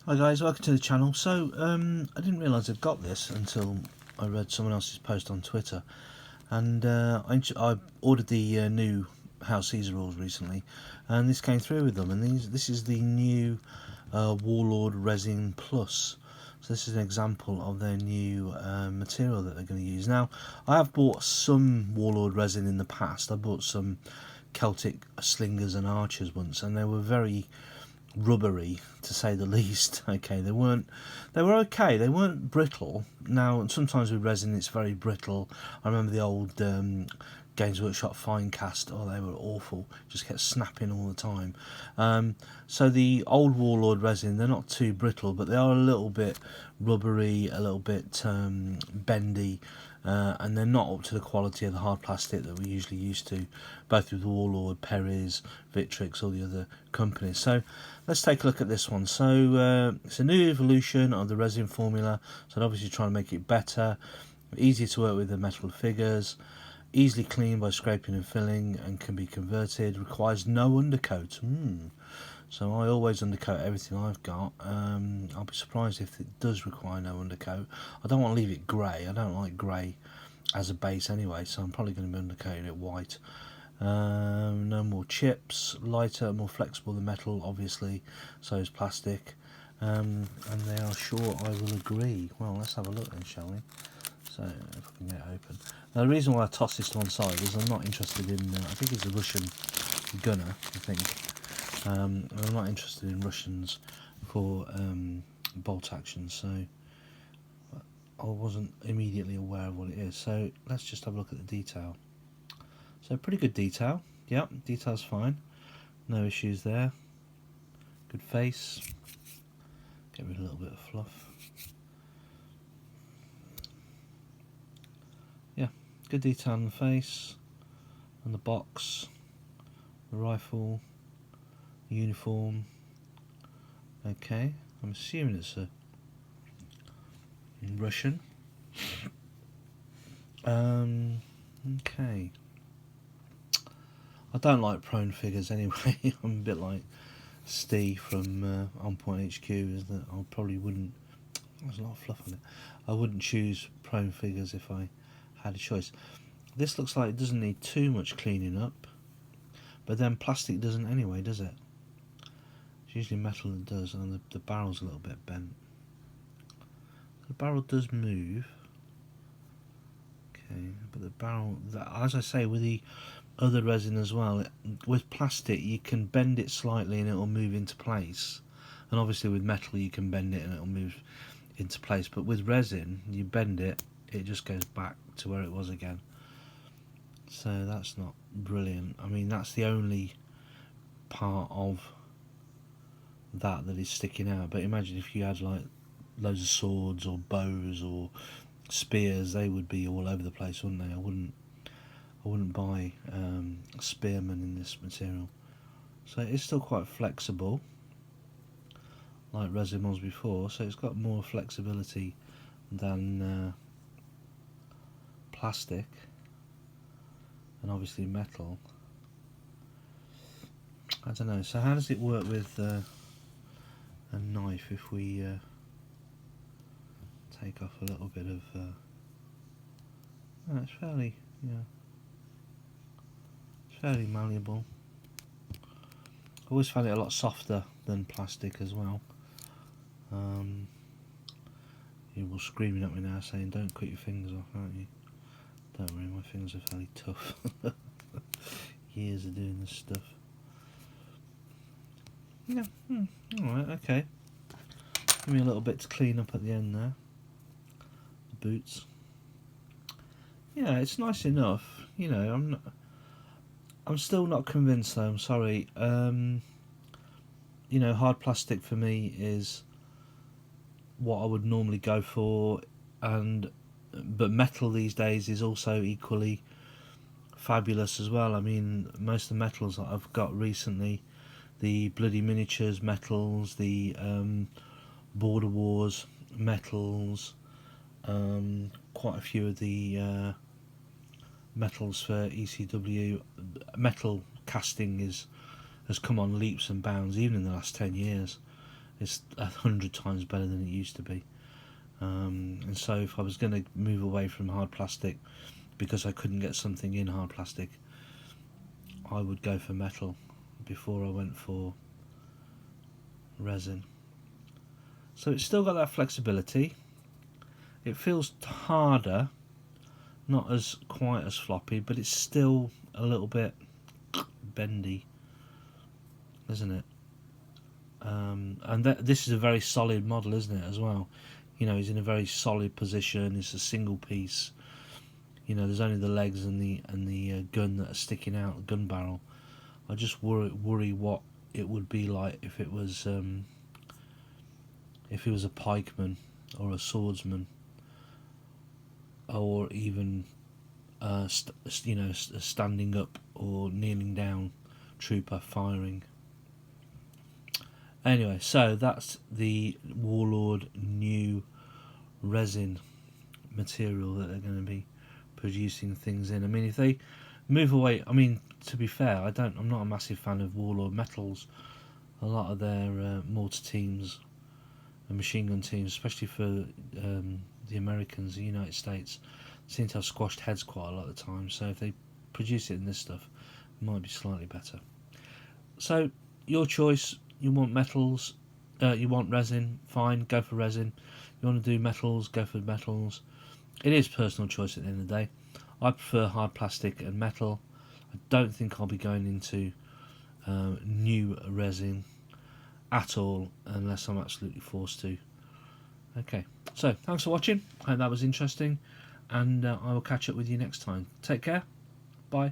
Hi guys, welcome to the channel. So I didn't realise I'd got this until I read someone else's post on Twitter, and I ordered the new How Caesar rules recently, and this came through with them. And this is the new Warlord Resin Plus. So this is an example of their new material that they're going to use. Now, I have bought some Warlord resin in the past. I bought some Celtic slingers and archers once, and they were very rubbery, to say the least. Okay, they were okay, they weren't brittle. Now sometimes with resin it's very brittle. I remember the old Games Workshop fine cast, oh they were awful, just kept snapping all the time. So the old Warlord resin, they're not too brittle, but they are a little bit rubbery, a little bit bendy, and they're not up to the quality of the hard plastic that we're usually used to, both with Warlord, Perry's, Victrix, all the other companies. So let's take a look at this one. So it's a new evolution of the resin formula, so obviously trying to make it better, easier to work with the metal figures, easily cleaned by scraping and filling, and can be converted, requires no undercoat. So I always undercoat everything I've got. I'll be surprised if it does require no undercoat. I don't want to leave it grey. I don't like grey as a base anyway, so I'm probably going to be undercoating it white. No more chips, lighter, more flexible than metal, obviously, so is plastic. And they are sure I will agree. Well, let's have a look then, shall we? So if we can get it open. Now, the reason why I tossed this to one side is I'm not interested in, I think it's a Russian gunner, I think. I'm not interested in Russians for bolt action, so I wasn't immediately aware of what it is. So let's just have a look at the detail. So pretty good detail. Yep, detail's fine. No issues there. Good face. Get rid of a little bit of fluff. Yeah, good detail on the face, on the box, the rifle, the uniform. Okay, I'm assuming it's a Russian. Okay. I don't like prone figures anyway. I'm a bit like Steve from On Point HQ, is that I probably wouldn't. There's a lot of fluff on it. I wouldn't choose prone figures if I had a choice. This looks like it doesn't need too much cleaning up, but then plastic doesn't anyway, does it? It's usually metal that does, and the barrel's a little bit bent. The barrel does move. Okay, but the barrel, as I say, with the other resin as well, with plastic you can bend it slightly and it will move into place, and obviously with metal you can bend it and it will move into place, but with resin you bend it, it just goes back to where it was again. So that's not brilliant. I mean, that's the only part of that is sticking out, but imagine if you had like loads of swords or bows or spears, they would be all over the place, wouldn't they? I wouldn't buy a spearman in this material. So it's still quite flexible, like resin was before, so it's got more flexibility than plastic, and obviously metal. I don't know, so how does it work with a knife if we take off a little bit of oh, it's fairly, yeah, it's fairly malleable. I always found it a lot softer than plastic as well. You were screaming at me now saying don't cut your fingers off, aren't you? Don't worry, my fingers are fairly tough. Years of doing this stuff. Yeah, alright, okay. Give me a little bit to clean up at the end there. The boots. Yeah, it's nice enough. You know, I'm still not convinced though, I'm sorry. You know, hard plastic for me is what I would normally go for, but metal these days is also equally fabulous as well. I mean, most of the metals that I've got recently, the Bloody Miniatures metals, the Border Wars metals, quite a few of the metals for ECW. Metal casting has come on leaps and bounds, even in the last 10 years. It's 100 times better than it used to be. And so if I was going to move away from hard plastic because I couldn't get something in hard plastic, I would go for metal before I went for resin. So it's still got that flexibility. It feels harder, not as quite as floppy, but it's still a little bit bendy, isn't it? And this is a very solid model, isn't it, as well? You know, he's in a very solid position. It's a single piece. You know, there's only the legs and the gun that are sticking out, the gun barrel. I just worry what it would be like if it was a pikeman or a swordsman, or even a standing up or kneeling down trooper firing. Anyway, so that's the Warlord new resin material that they're going to be producing things in. I mean, if they move away, I mean, to be fair, I'm not a massive fan of Warlord metals. A lot of their mortar teams and machine gun teams, especially for the Americans, the United States, seem to have squashed heads quite a lot of the time. So if they produce it in this stuff, it might be slightly better. So your choice. You want metals, you want resin, fine, go for resin. You want to do metals, go for metals. It is personal choice at the end of the day. I prefer hard plastic and metal. I don't think I'll be going into new resin at all unless I'm absolutely forced to. Okay, so thanks for watching. I hope that was interesting, and I will catch up with you next time. Take care. Bye.